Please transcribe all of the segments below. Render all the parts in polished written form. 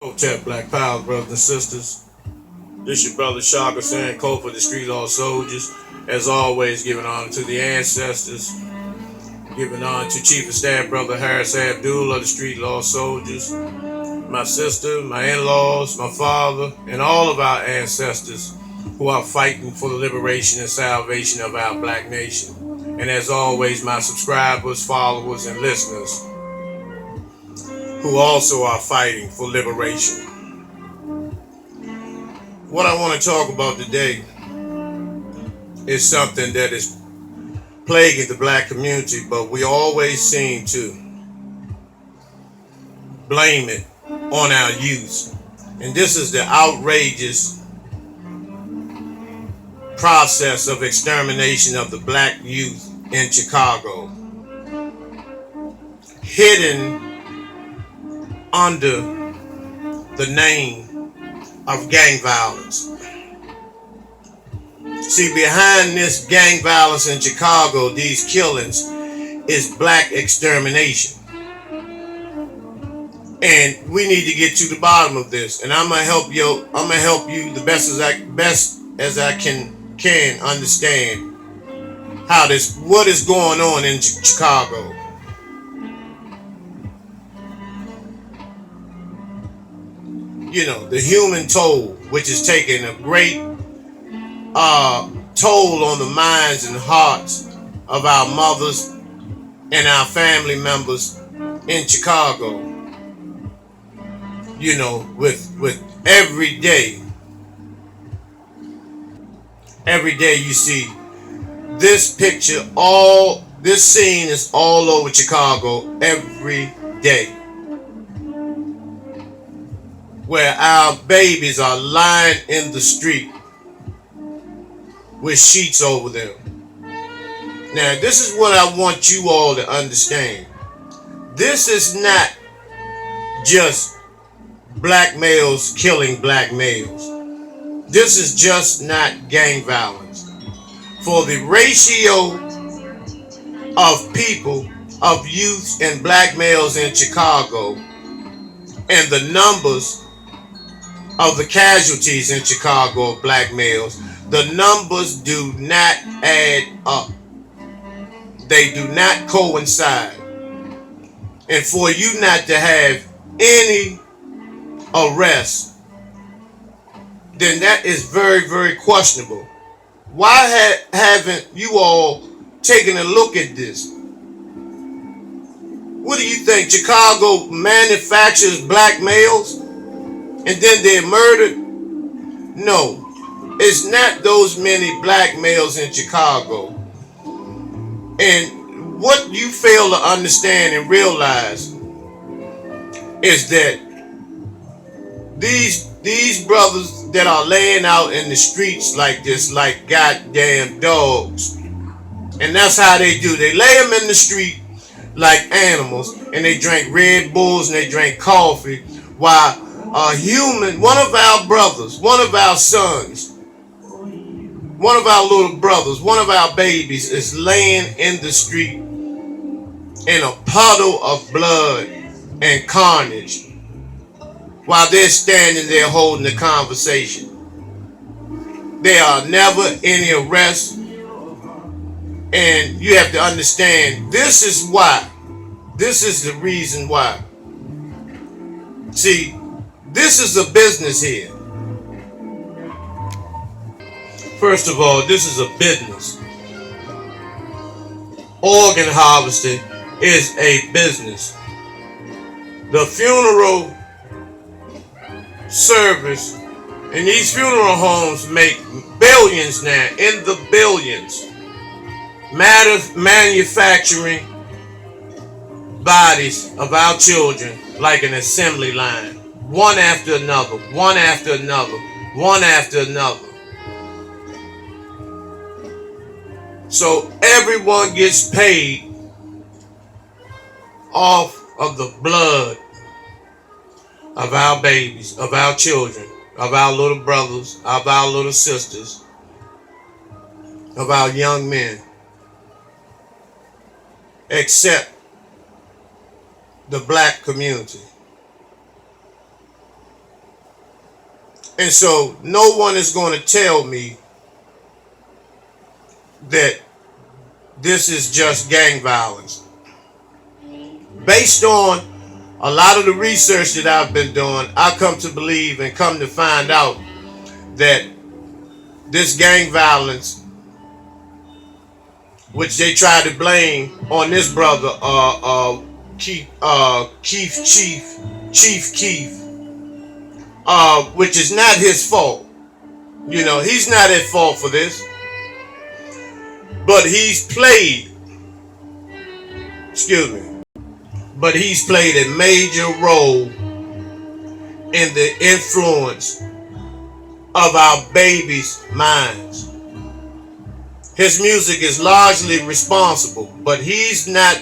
Hotel Black Power, brothers and sisters. This your brother Shaka saying Cole for the Street Law Soldiers. As always, giving honor to the ancestors, giving honor to Chief of Staff Brother Harris Abdul of the Street Law Soldiers, my sister, my in-laws, my father, and all of our ancestors who are fighting for the liberation and salvation of our black nation. And as always, my subscribers, followers, and listeners who also are fighting for liberation. What I want to talk about today is something that is plaguing the black community, but we always seem to blame it on our youth. And this is the outrageous process of extermination of the black youth in Chicago, hidden under the name of gang violence. See, behind this gang violence in Chicago, these killings, is black extermination. And we need to get to the bottom of this. And I'm gonna help you the best as I can understand what is going on in Chicago. You know, the human toll, which is taking a great toll on the minds and hearts of our mothers and our family members in Chicago. You know, with every day you see this picture, this scene is all over Chicago every day, where our babies are lying in the street with sheets over them. Now, this is what I want you all to understand. This is not just black males killing black males. This is just not gang violence. For the ratio of people, of youth and black males in Chicago, and the numbers of the casualties in Chicago of black males, the numbers do not add up. They do not coincide. And for you not to have any arrests, then that is very, very questionable. Why haven't you all taken a look at this? What do you think? Chicago manufactures black males and then they're murdered? No, it's not those many black males in Chicago. And what you fail to understand and realize is that these brothers that are laying out in the streets like this, like goddamn dogs, and that's how they do. They lay them in the street like animals, and they drink Red Bulls and they drink coffee, while a human, one of our brothers, one of our sons, one of our little brothers, one of our babies is laying in the street in a puddle of blood and carnage, while they're standing there holding the conversation. There are never any arrests. And you have to understand, this is why. This is the reason why. See, this is a business here. First of all, this is a business. Organ harvesting is a business. The funeral service and these funeral homes make billions now, in the billions, manufacturing bodies of our children like an assembly line, one after another, one after another, one after another. So everyone gets paid off of the blood of our babies, of our children, of our little brothers, of our little sisters, of our young men, except the black community. And so no one is going to tell me that this is just gang violence. Based on a lot of the research that I've been doing, I come to believe and come to find out that this gang violence, which they try to blame on this brother, Chief Keef, which is not his fault. You know, he's not at fault for this, but he's played, excuse me, but he's played a major role in the influence of our babies' minds. His music is largely responsible, but he's not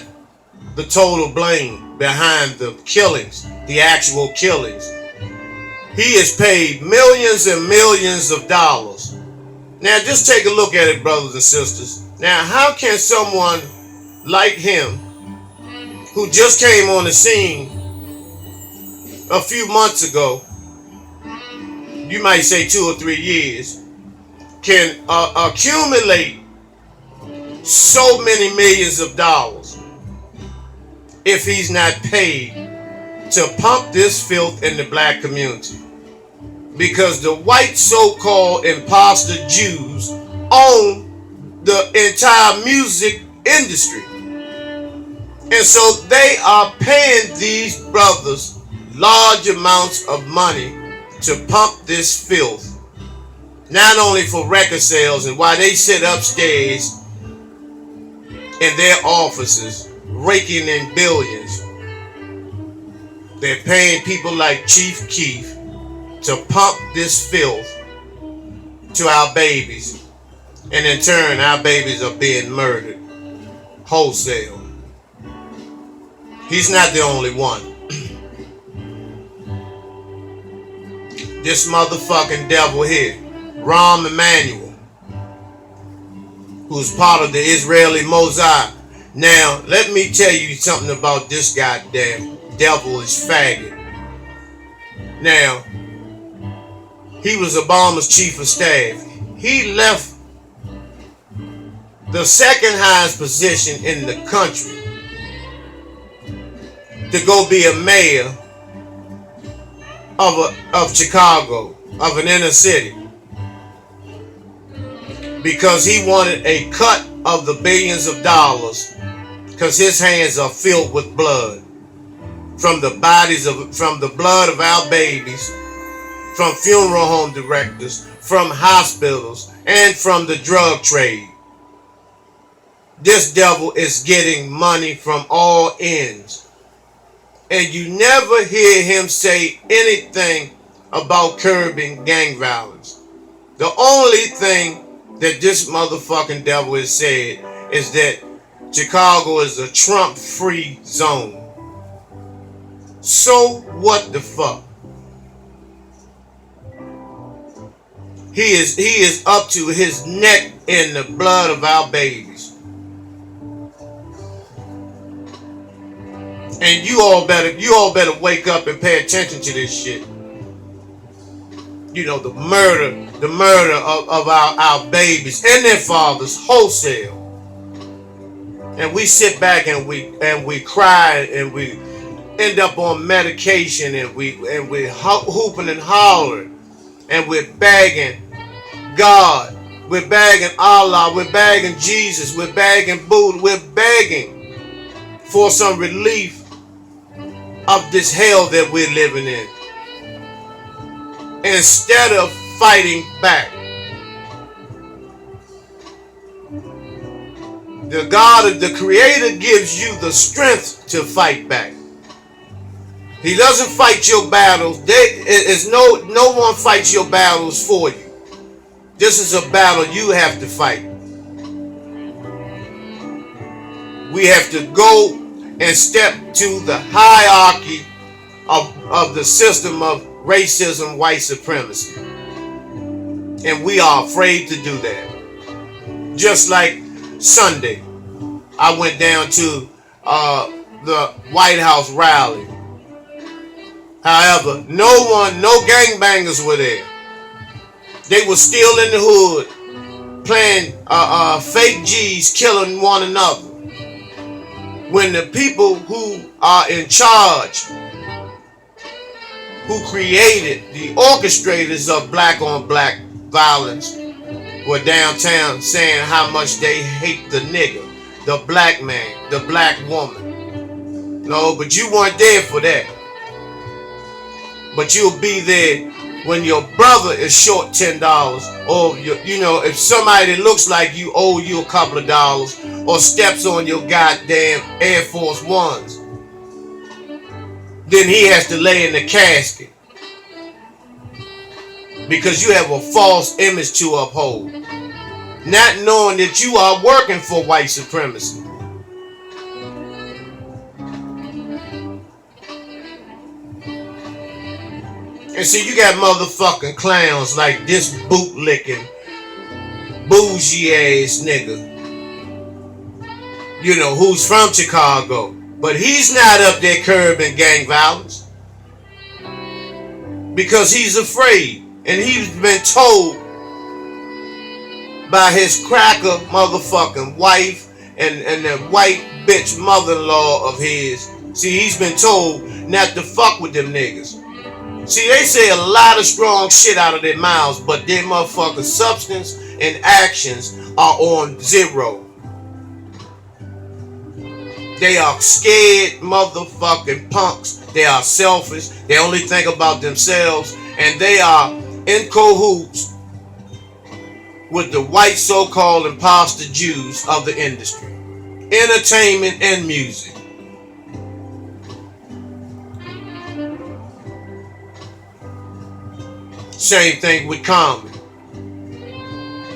the total blame behind the killings, the actual killings. He is paid millions and millions of dollars. Now just take a look at it, brothers and sisters. Now how can someone like him, who just came on the scene a few months ago, you might say 2 or 3 years, can accumulate so many millions of dollars if he's not paid to pump this filth in the black community? Because the white so-called imposter Jews own the entire music industry. And so they are paying these brothers large amounts of money to pump this filth. Not only for record sales, and while they sit upstairs in their offices raking in billions, they're paying people like Chief Keef to pump this filth to our babies, and in turn our babies are being murdered wholesale. He's not the only one. This motherfucking devil here, Rahm Emanuel, who's part of the Israeli Mossad. Now let me tell you something about this goddamn devilish faggot. Now, he was Obama's chief of staff. He left the second highest position in the country to go be a mayor of Chicago, of an inner city, because he wanted a cut of the billions of dollars, because his hands are filled with blood from the blood of our babies, from funeral home directors, from hospitals, and from the drug trade. This devil is getting money from all ends. And you never hear him say anything about curbing gang violence. The only thing that this motherfucking devil has said is that Chicago is a Trump-free zone. So what the fuck? He is up to his neck in the blood of our babies. And you all better wake up and pay attention to this shit. You know, the murder of our babies and their fathers wholesale. And we sit back and we cry and we end up on medication and we're hooping and hollering and we're begging God, we're begging Allah, we're begging Jesus, we're begging Buddha, we're begging for some relief of this hell that we're living in, instead of fighting back. The God, the Creator, gives you the strength to fight back. He doesn't fight your battles. No one fights your battles for you. This is a battle you have to fight. We have to go and step to the hierarchy of the system of racism, white supremacy. And we are afraid to do that. Just like Sunday, I went down to the White House rally. However, no gangbangers were there. They were still in the hood playing fake G's, killing one another. When the people who are in charge, who created the orchestrators of black on black violence, were downtown saying how much they hate the nigga, the black man, the black woman. No, but you weren't there for that. But you'll be there when your brother is short $10, or if somebody that looks like you owe you a couple of dollars, or steps on your goddamn Air Force Ones, then he has to lay in the casket because you have a false image to uphold, not knowing that you are working for white supremacy. And see, you got motherfucking clowns like this bootlicking, bougie ass nigga, who's from Chicago. But he's not up there curbing gang violence because he's afraid. And he's been told by his cracker motherfucking wife and the white bitch mother-in-law of his. See, he's been told not to fuck with them niggas. See, they say a lot of strong shit out of their mouths, but their motherfucking substance and actions are on zero. They are scared motherfucking punks. They are selfish. They only think about themselves. And they are in cahoots with the white so-called imposter Jews of the industry. Entertainment and music. Same thing with Common.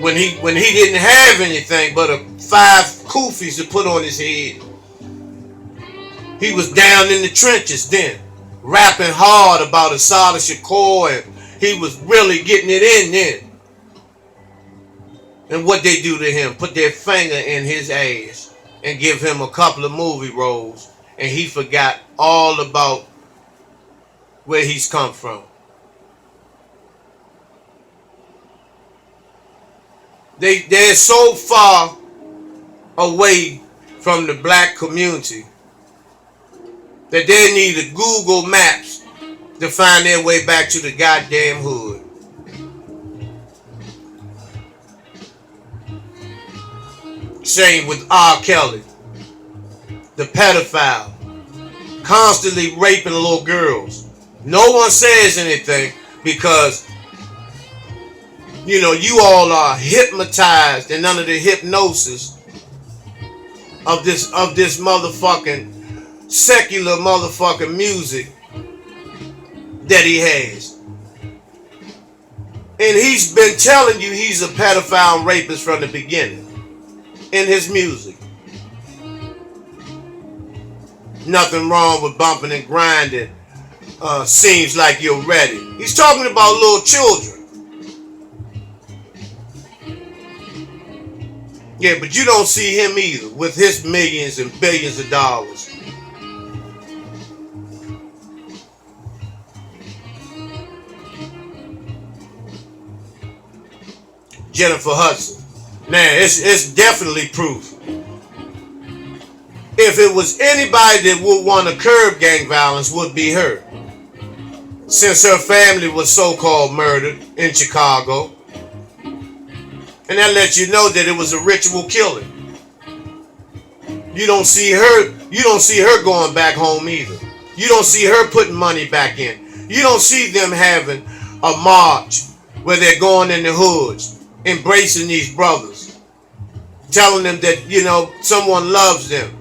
When he didn't have anything but 5 kufis to put on his head, he was down in the trenches then, rapping hard about Assata Shakur, and he was really getting it in then. And what they do to him, put their finger in his ass and give him a couple of movie roles, and he forgot all about where he's come from. They're so far away from the black community that they need a Google Maps to find their way back to the goddamn hood. Same with R. Kelly, the pedophile, constantly raping little girls. No one says anything because you all are hypnotized and under the hypnosis of this motherfucking secular motherfucking music that he has. And he's been telling you he's a pedophile and rapist from the beginning in his music. Nothing wrong with bumping and grinding. Seems like you're ready. He's talking about little children. Yeah, but you don't see him either with his millions and billions of dollars. Jennifer Hudson. Now, it's definitely proof. If it was anybody that would want to curb gang violence, would be her. Since her family was so-called murdered in Chicago. And that lets you know that it was a ritual killing. You don't see her going back home either. You don't see her putting money back in. You don't see them having a march where they're going in the hoods, embracing these brothers, telling them that, someone loves them,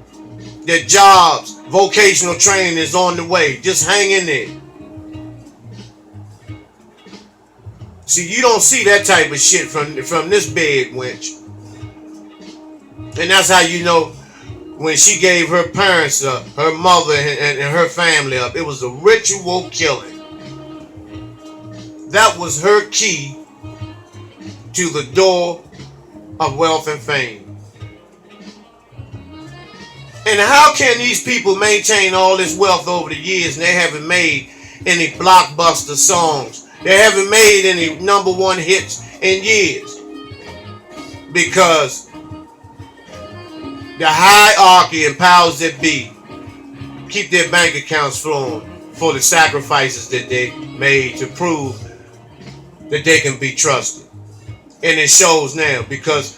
their jobs, vocational training is on the way. Just hang in there. See, you don't see that type of shit from this bed wench. And that's how you know when she gave her parents up, her mother and her family up, it was a ritual killing. That was her key to the door of wealth and fame. And how can these people maintain all this wealth over the years and they haven't made any blockbuster songs They haven't made any #1 hits in years because the hierarchy and powers that be keep their bank accounts flowing for the sacrifices that they made to prove that they can be trusted. And it shows now because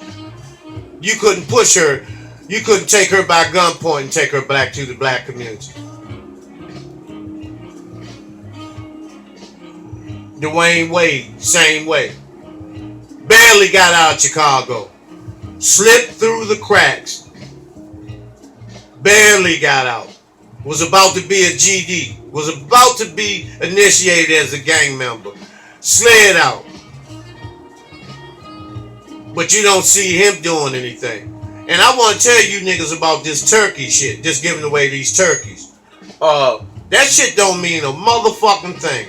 you couldn't push her, you couldn't take her by gunpoint and take her back to the black community. Dwayne Wade, same way. Barely got out of Chicago. Slipped through the cracks. Barely got out. Was about to be a GD. Was about to be initiated as a gang member. Slid out. But you don't see him doing anything. And I want to tell you niggas about this turkey shit. Just giving away these turkeys. That shit don't mean a motherfucking thing.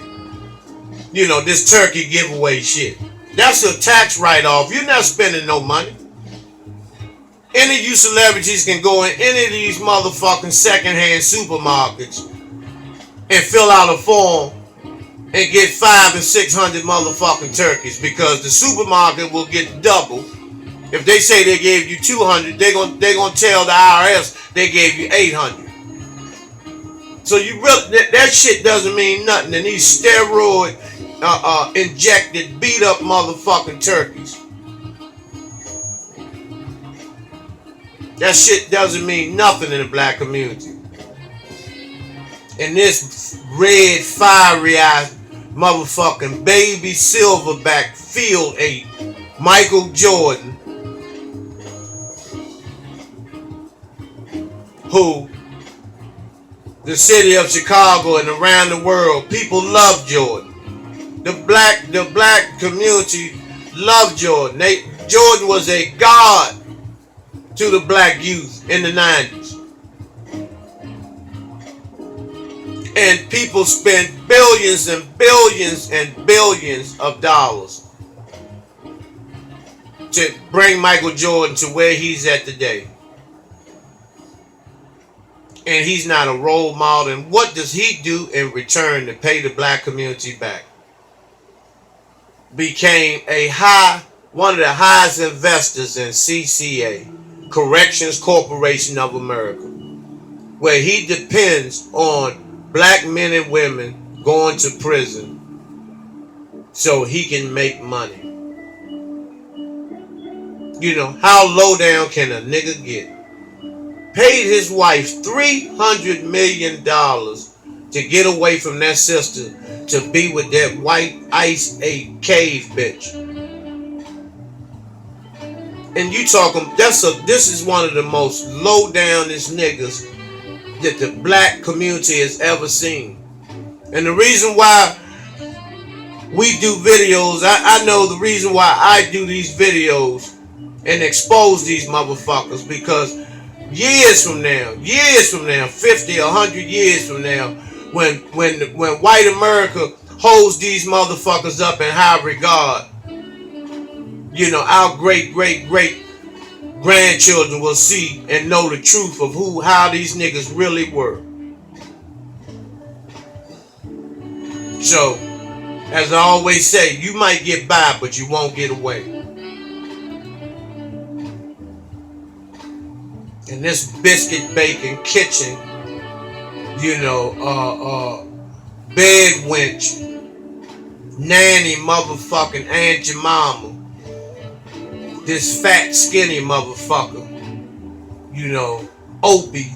You know, this turkey giveaway shit. That's a tax write-off. You're not spending no money. Any of you celebrities can go in any of these motherfucking secondhand supermarkets and fill out a form and get 500 and 600 motherfucking turkeys because the supermarket will get double. If they say they gave you 200, they're gonna tell the IRS they gave you 800. So you really that shit doesn't mean nothing. And these steroid injected, beat up motherfucking turkeys. That shit doesn't mean nothing in the black community. And this red, fiery-eyed motherfucking baby silverback field ape, Michael Jordan, who the city of Chicago and around the world, people love Jordan. The black community loved Jordan. Jordan was a god to the black youth in the 90s. And people spent billions and billions and billions of dollars to bring Michael Jordan to where he's at today. And he's not a role model. And what does he do in return to pay the black community back? Became one of the highest investors in CCA, Corrections Corporation of America, where he depends on black men and women going to prison so he can make money. You know, how low down can a nigga get? Paid his wife $300 million to get away from that sister to be with that white Ice 8 cave bitch. And you talking, this is one of the most low downest niggas that the black community has ever seen. And the reason why we do videos, I know the reason why I do these videos and expose these motherfuckers, because years from now, 50, 100 years from now, when white America holds these motherfuckers up in high regard, you know, our great grandchildren will see and know the truth of how these niggas really were. So, as I always say, you might get by, but you won't get away. And this biscuit bacon kitchen, you know, bed wench, nanny motherfucking Aunt Jemima, this fat skinny motherfucker, you know, Opie,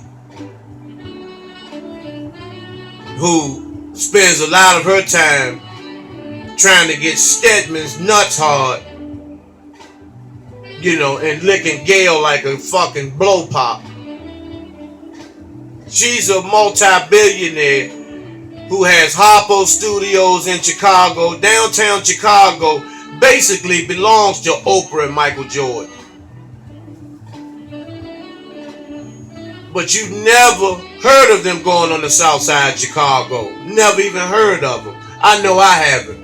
who spends a lot of her time trying to get Stedman's nuts hard, you know, and licking Gail like a fucking blow pop. She's a multi-billionaire who has Harpo Studios in Chicago. Downtown Chicago basically belongs to Oprah and Michael Jordan. But you never heard of them going on the south side of Chicago. Never even heard of them. I know I haven't.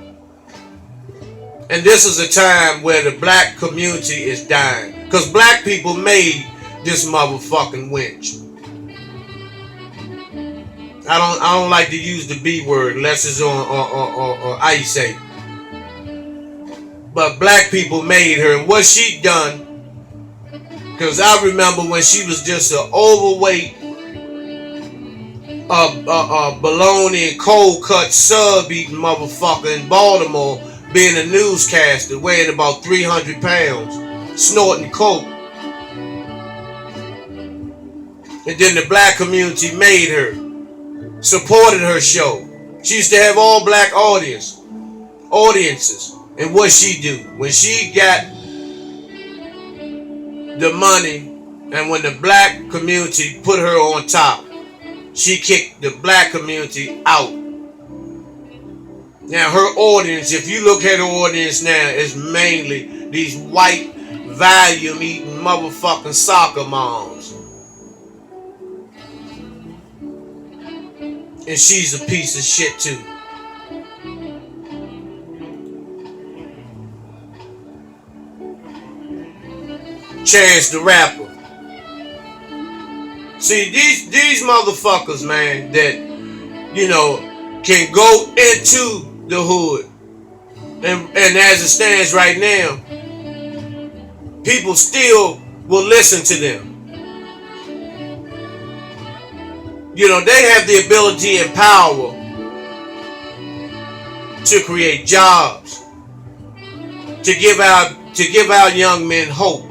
And this is a time where the black community is dying. Because black people made this motherfucking winch. I don't like to use the B word unless it's on ice. But black people made her, and what she done, because I remember when she was just an overweight, baloney and cold cut sub eating motherfucker in Baltimore, being a newscaster, weighing about 300 pounds, snorting coke. And then the black community made her, supported her show. She used to have all black audiences. And what she do? When she got the money and when the black community put her on top, she kicked the black community out. Now her audience, if you look at her audience now, is mainly these white volume eating motherfucking soccer moms. And she's a piece of shit too. Chance the Rapper. See, these motherfuckers, man, that, you know, can go into the hood. And as it stands right now, people still will listen to them. You know, they have the ability and power to create jobs, to give out young men hope.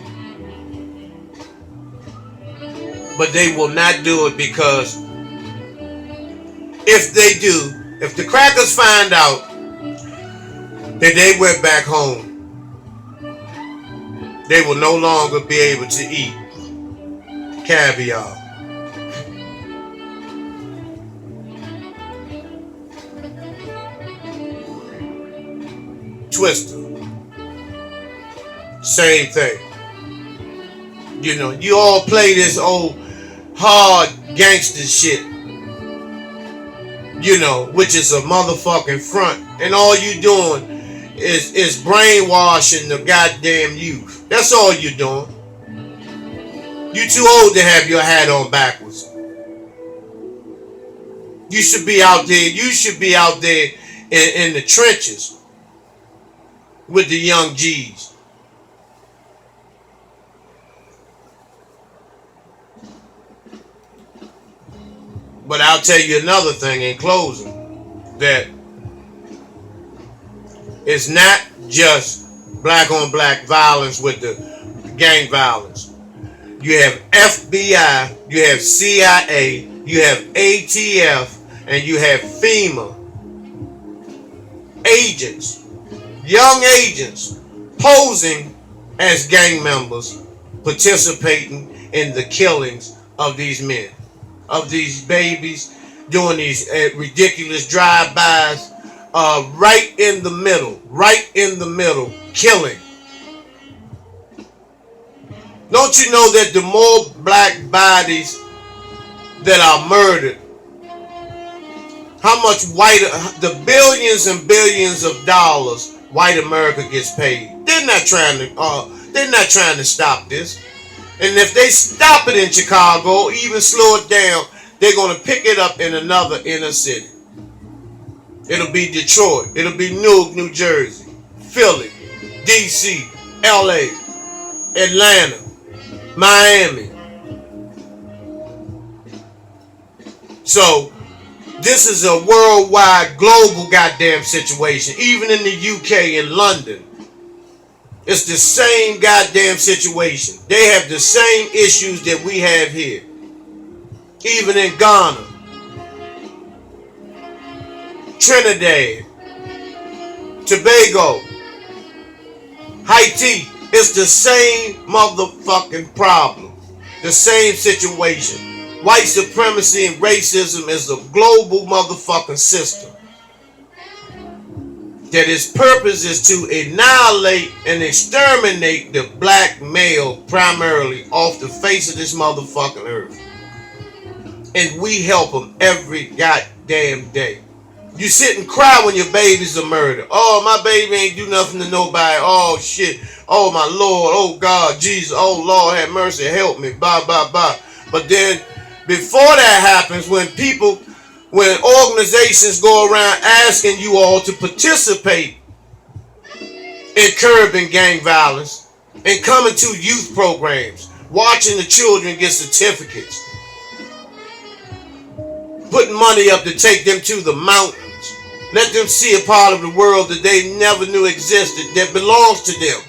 But they will not do it, because if they do, if the crackers find out that they went back home, they will no longer be able to eat caviar. Twister, same thing. You know, you all play this old hard gangster shit, you know, which is a motherfucking front, and all you doing is brainwashing the goddamn youth. That's all you doing. You too old to have your hat on backwards. You should be out there. You should be out there in the trenches with the young G's. But I'll tell you another thing in closing, that it's not just black on black violence with the gang violence. You have FBI, you have CIA, you have ATF, and you have FEMA agents, young agents, posing as gang members, participating in the killings of these men, of these babies, doing these ridiculous drive-bys, right in the middle, killing. Don't you know that the more black bodies that are murdered, how much white, the billions and billions of dollars white America gets paid? They're not trying to stop this. And if they stop it in Chicago, even slow it down, they're going to pick it up in another inner city. It'll be Detroit. It'll be Newark, New Jersey, Philly, DC, LA, Atlanta, Miami. So this is a worldwide, global goddamn situation. Even in the UK and London, it's the same goddamn situation. They have the same issues that we have here. Even in Ghana, Trinidad, Tobago, Haiti, it's the same motherfucking problem. The same situation. White supremacy and racism is a global motherfucking system that its purpose is to annihilate and exterminate the black male primarily off the face of this motherfucking earth. And we help them every goddamn day. You sit and cry when your babies are murdered. Oh, my baby ain't do nothing to nobody. Oh, shit. Oh, my Lord. Oh, God. Jesus. Oh, Lord, have mercy. Help me. Blah, blah, blah. But then, before that happens, when organizations go around asking you all to participate in curbing gang violence and coming to youth programs, watching the children get certificates, putting money up to take them to the mountains. Let them see a part of the world that they never knew existed that belongs to them.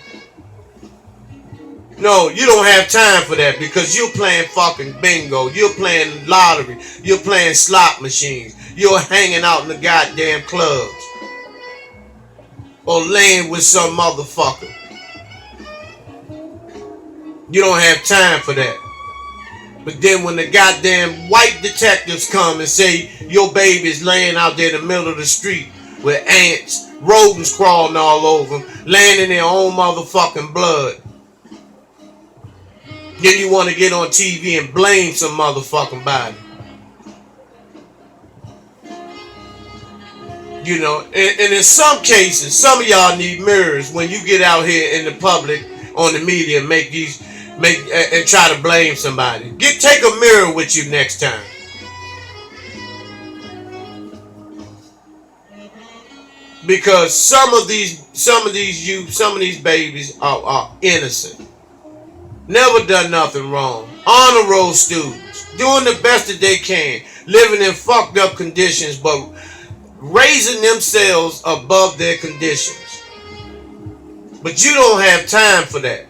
No, you don't have time for that because you're playing fucking bingo. You're playing lottery. You're playing slot machines. You're hanging out in the goddamn clubs. Or laying with some motherfucker. You don't have time for that. But then when the goddamn white detectives come and say your baby's laying out there in the middle of the street with ants, rodents crawling all over them, laying in their own motherfucking blood. Then you want to get on TV and blame some motherfucking body. You know, and in some cases, some of y'all need mirrors when you get out here in the public on the media and and try to blame somebody. Take a mirror with you next time. Because some of these babies are innocent. Never done nothing wrong. Honor roll students. Doing the best that they can. Living in fucked up conditions, but raising themselves above their conditions. But you don't have time for that.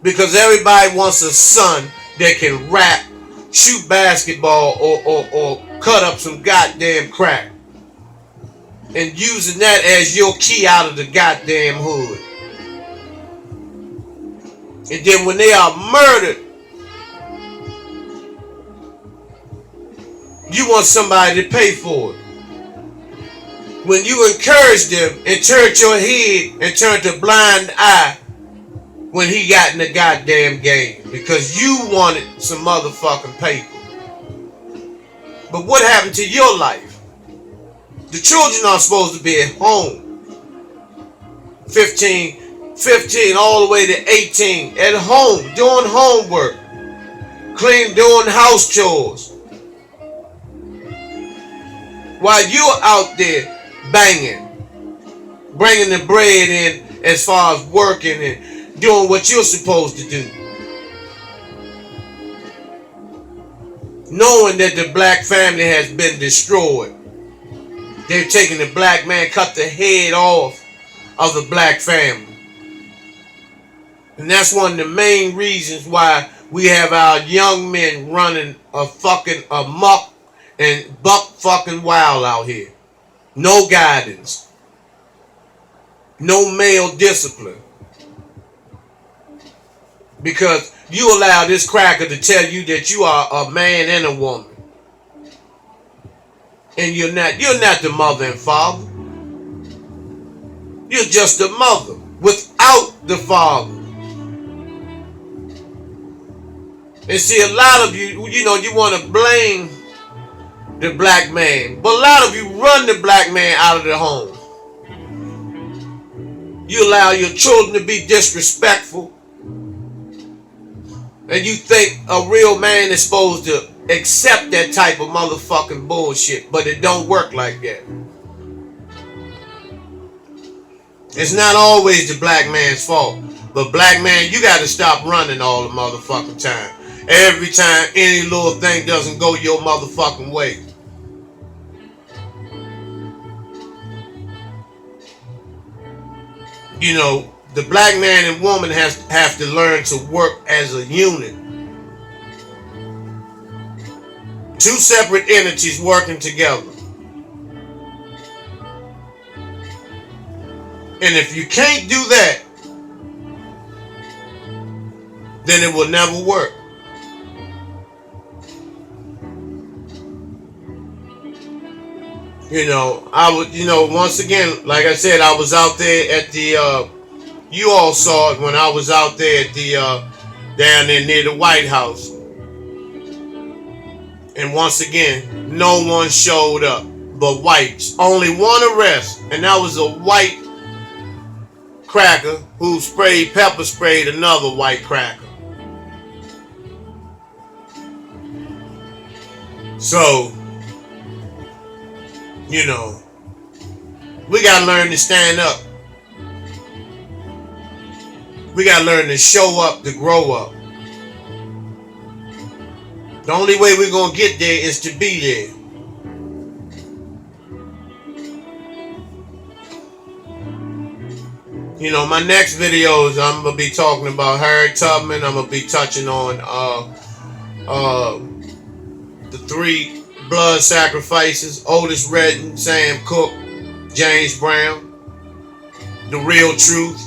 Because everybody wants a son that can rap, shoot basketball, or cut up some goddamn crack. And using that as your key out of the goddamn hood. And then when they are murdered, you want somebody to pay for it. When you encourage them and turn your head and turn a blind eye when he got in the goddamn game because you wanted some motherfucking paper. But what happened to your life? The children are supposed to be at home. 15 all the way to 18 at home doing homework, doing house chores, while you're out there banging, bringing the bread in as far as working and doing what you're supposed to do, knowing that the black family has been destroyed. They've taken the black man, cut the head off of the black family. And that's one of the main reasons why we have our young men running a fucking amok and buck fucking wild out here. No guidance. No male discipline. Because you allow this cracker to tell you that you are a man and a woman. And you're not the mother and father. You're just the mother without the father. And see, a lot of you, you want to blame the black man. But a lot of you run the black man out of the home. You allow your children to be disrespectful. And you think a real man is supposed to accept that type of motherfucking bullshit. But it don't work like that. It's not always the black man's fault. But black man, you got to stop running all the motherfucking time. Every time any little thing doesn't go your motherfucking way. You know, the black man and woman have to learn to work as a unit. Two separate entities working together. And if you can't do that, then it will never work. Once again, like I said, I was out there at the, you all saw it when I was out there at the, down there near the White House. And once again, no one showed up but whites. Only one arrest, and that was a white cracker who pepper sprayed another white cracker. So, We gotta learn to stand up. We gotta learn to show up, to grow up. The only way we're gonna get there is to be there. You know, my next videos, I'm gonna be talking about Harriet Tubman. I'm gonna be touching on the three blood sacrifices: Otis Redding, Sam Cooke, James Brown. The real truth,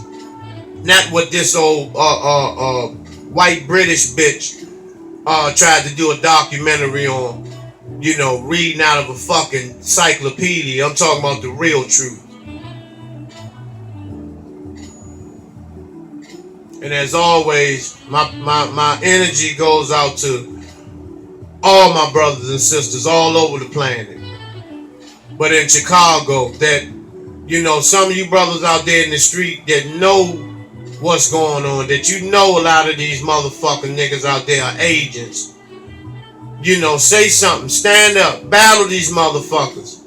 not what this old white British bitch tried to do a documentary on. You know, reading out of a fucking encyclopedia. I'm talking about the real truth. And as always, my energy goes out to all my brothers and sisters all over the planet. But in Chicago, that, you know, some of you brothers out there in the street that know what's going on, that you know a lot of these motherfucking niggas out there are agents. You know, say something, stand up, battle these motherfuckers.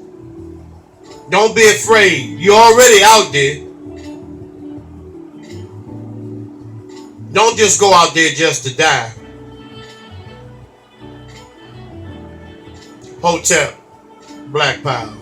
Don't be afraid. You're already out there. Don't just go out there just to die. Hotel, Black Power.